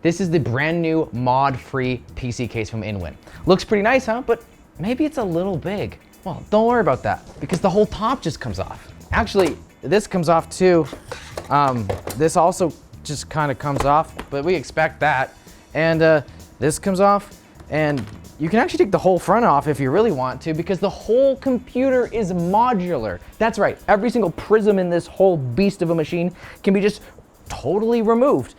This is the brand new mod-free PC case from InWin. Looks pretty nice, huh? But maybe it's a little big. Well, don't worry about that because the whole top just comes off. Actually, this comes off too. This also just kind of comes off, but we expect that. And this comes off, and you can actually take the whole front off if you really want to because the whole computer is modular. That's right, every single prism in this whole beast of a machine can be just totally removed.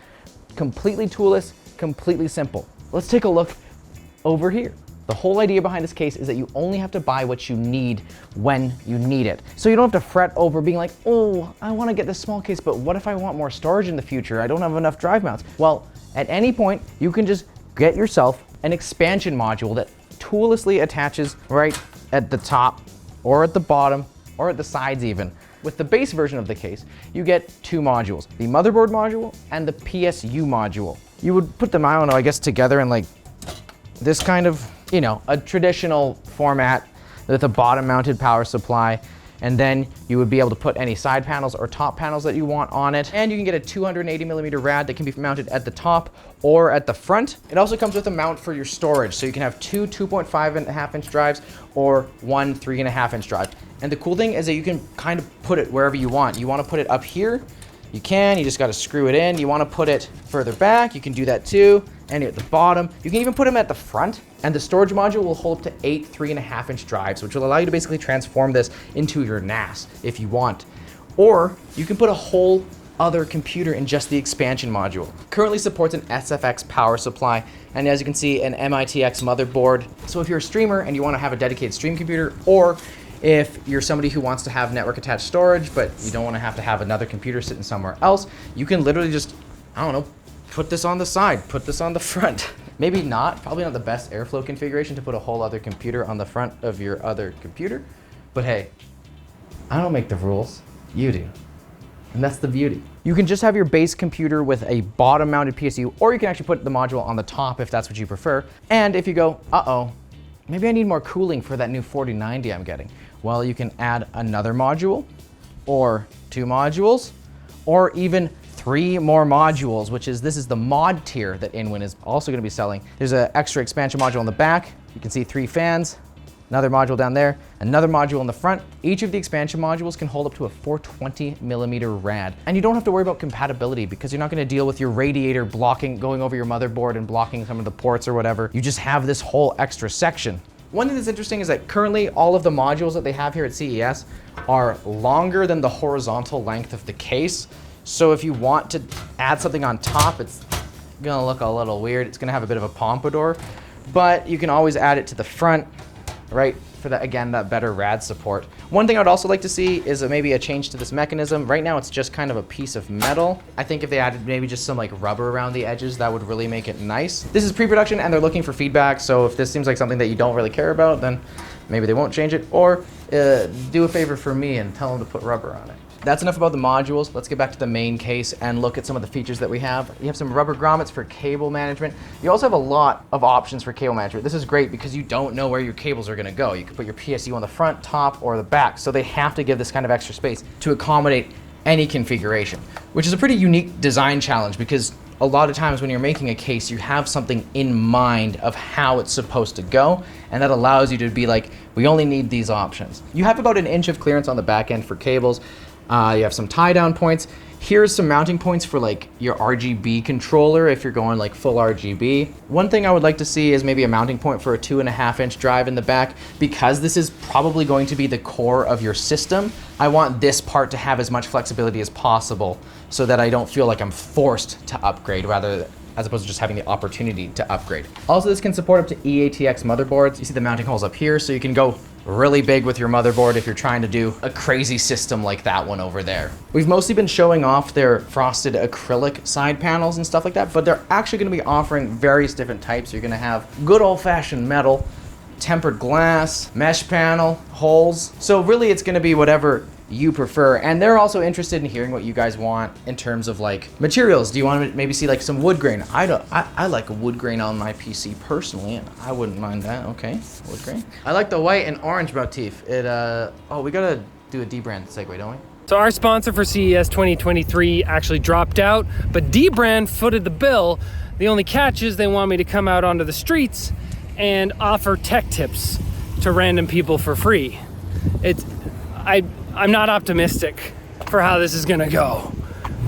Completely toolless, completely simple. Let's take a look over here. The whole idea behind this case is that you only have to buy what you need when you need it. So you don't have to fret over being like, oh, I want to get this small case, but what if I want more storage in the future? I don't have enough drive mounts. Well, at any point, you can just get yourself an expansion module that toollessly attaches right at the top or at the bottom or at the sides even. With the base version of the case, you get two modules, the motherboard module and the PSU module. You would put them, I don't know, I guess together in like this kind of, you know, a traditional format with a bottom mounted power supply. And then you would be able to put any side panels or top panels that you want on it. And you can get a 280mm rad that can be mounted at the top or at the front. It also comes with a mount for your storage. So you can have two 2.5-inch drives or one 3.5-inch drive. And the cool thing is that you can kind of put it wherever you want. You want to put it up here, you can, you just got to screw it in. You want to put it further back, you can do that too. And at the bottom, you can even put them at the front. And the storage module will hold up to 8 3.5-inch drives, which will allow you to basically transform this into your NAS if you want. Or you can put a whole other computer in just the expansion module. Currently supports an SFX power supply, and as you can see, an MITX motherboard. So if you're a streamer and you want to have a dedicated stream computer, or if you're somebody who wants to have network attached storage, but you don't want to have another computer sitting somewhere else, you can literally just, I don't know, put this on the side, put this on the front. Maybe not, probably not the best airflow configuration to put a whole other computer on the front of your other computer. But hey, I don't make the rules, you do. And that's the beauty. You can just have your base computer with a bottom mounted PSU, or you can actually put the module on the top if that's what you prefer. And if you go, uh-oh, maybe I need more cooling for that new 4090 I'm getting. Well, you can add another module, or two modules, or even 3 more modules, this is the mod tier that InWin is also going to be selling. There's an extra expansion module on the back. You can see 3 fans, another module down there, another module in the front. Each of the expansion modules can hold up to a 420mm rad. And you don't have to worry about compatibility because you're not going to deal with your radiator blocking, going over your motherboard and blocking some of the ports or whatever. You just have this whole extra section. One thing that's interesting is that currently all of the modules that they have here at CES are longer than the horizontal length of the case. So if you want to add something on top, it's gonna look a little weird. It's gonna have a bit of a pompadour, but you can always add it to the front, right? For that, again, that better rad support. One thing I'd also like to see is maybe a change to this mechanism. Right now it's just kind of a piece of metal. I think if they added maybe just some like rubber around the edges, that would really make it nice. This is pre-production and they're looking for feedback. So if this seems like something that you don't really care about, then maybe they won't change it. Or do a favor for me and tell them to put rubber on it. That's enough about the modules. Let's get back to the main case and look at some of the features that we have. You have some rubber grommets for cable management. You also have a lot of options for cable management. This is great because you don't know where your cables are gonna go. You can put your PSU on the front, top, or the back. So they have to give this kind of extra space to accommodate any configuration, which is a pretty unique design challenge because a lot of times when you're making a case, you have something in mind of how it's supposed to go, and that allows you to be like, we only need these options. You have about 1 inch of clearance on the back end for cables. You have some tie down points. Here's some mounting points for like your RGB controller if you're going like full RGB. One thing I would like to see is maybe a mounting point for a 2.5-inch drive in the back. Because this is probably going to be the core of your system, I want this part to have as much flexibility as possible so that I don't feel like I'm forced to upgrade as opposed to just having the opportunity to upgrade. Also, this can support up to eATX motherboards. You see the mounting holes up here, so you can go really big with your motherboard if you're trying to do a crazy system like that one over there. We've mostly been showing off their frosted acrylic side panels and stuff like that, but they're actually gonna be offering various different types. You're gonna have good old-fashioned metal, tempered glass, mesh panel, holes. So really it's gonna be whatever you prefer. And they're also interested in hearing what you guys want in terms of like materials. Do you want to maybe see like some wood grain? I like a wood grain on my PC personally, and I wouldn't mind that. Okay, wood grain. I like the white and orange motif. Oh, we gotta do a dbrand segue, don't we? So our sponsor for CES 2023 actually dropped out, but dbrand footed the bill The only catch is they want me to come out onto the streets and offer tech tips to random people for free. I'm not optimistic for how this is gonna go.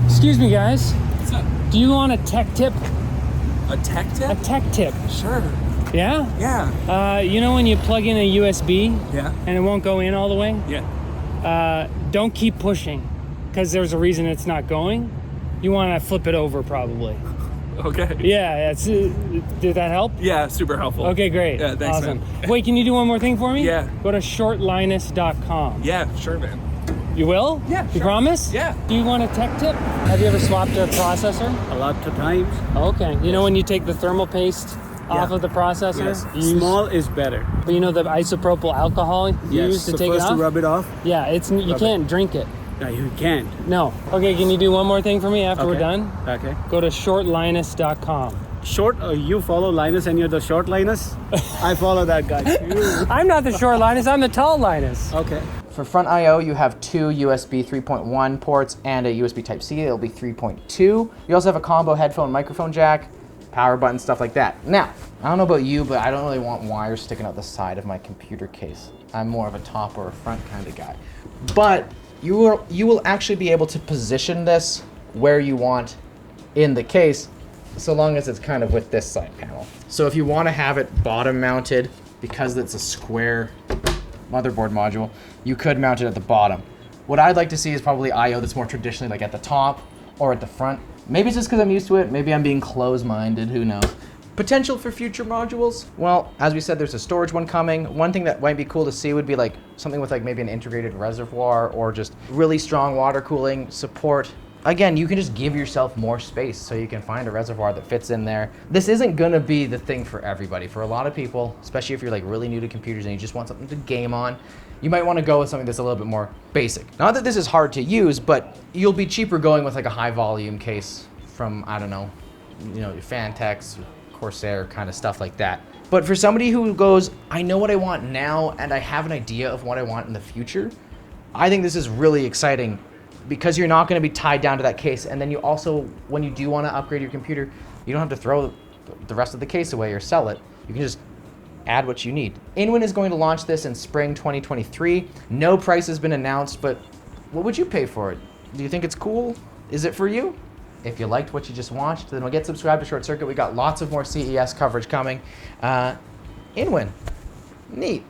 Excuse me, guys. What's up? Do you want a tech tip? A tech tip? A tech tip. Sure. Yeah? Yeah. You know when you plug in a USB Yeah. and it won't go in all the way? Yeah. Don't keep pushing, because there's a reason it's not going. You want to flip it over probably. Okay. Yeah, did that help? Yeah, super helpful. Okay, great. Yeah, thanks, awesome. man. Wait, can you do one more thing for me? Yeah. Go to shortlinus.com. Yeah, sure, man. You will? Yeah, You sure. promise? Yeah. Do you want a tech tip? Have you ever swapped a processor? A lot of times. Okay. You know when you take the thermal paste off of the processor? Yes. You use- Small is better. But you know the isopropyl alcohol you use to so take it first off? to rub it off. Yeah, you can't drink it. No, you can't. No. Okay, can you do one more thing for me after we're Okay. done? Okay. Go to shortlinus.com. Short, you follow Linus and you're the short Linus? I follow that guy too. I'm not the short Linus, I'm the tall Linus. Okay. For front I/O, you have two USB 3.1 ports and a USB Type-C. It'll be 3.2. You also have a combo headphone microphone jack, power button, stuff like that. Now, I don't know about you, but I don't really want wires sticking out the side of my computer case. I'm more of a top or a front kind of guy. But you will actually be able to position this where you want in the case, so long as it's kind of with this side panel. So if you want to have it bottom mounted, because it's a square motherboard module, you could mount it at the bottom. What I'd like to see is probably I/O that's more traditionally like at the top or at the front. Maybe it's just because I'm used to it. Maybe I'm being closed-minded, who knows. Potential for future modules? Well, as we said, there's a storage one coming. One thing that might be cool to see would be like something with like maybe an integrated reservoir or just really strong water cooling support. Again, you can just give yourself more space so you can find a reservoir that fits in there. This isn't gonna be the thing for everybody. For a lot of people, especially if you're like really new to computers and you just want something to game on, you might wanna go with something that's a little bit more basic. Not that this is hard to use, but you'll be cheaper going with like a high volume case from, I don't know, your Fantex, Corsair, kind of stuff like that. But for somebody who goes, I know what I want now and I have an idea of what I want in the future, I think this is really exciting because you're not going to be tied down to that case. And then you also, when you do want to upgrade your computer, you don't have to throw the rest of the case away or sell it. You can just add what you need. InWin is going to launch this in spring 2023. No price has been announced, but what would you pay for it? Do you think it's cool? Is it for you? If you liked what you just watched, then get subscribed to ShortCircuit. We got lots of more CES coverage coming. InWin. Neat.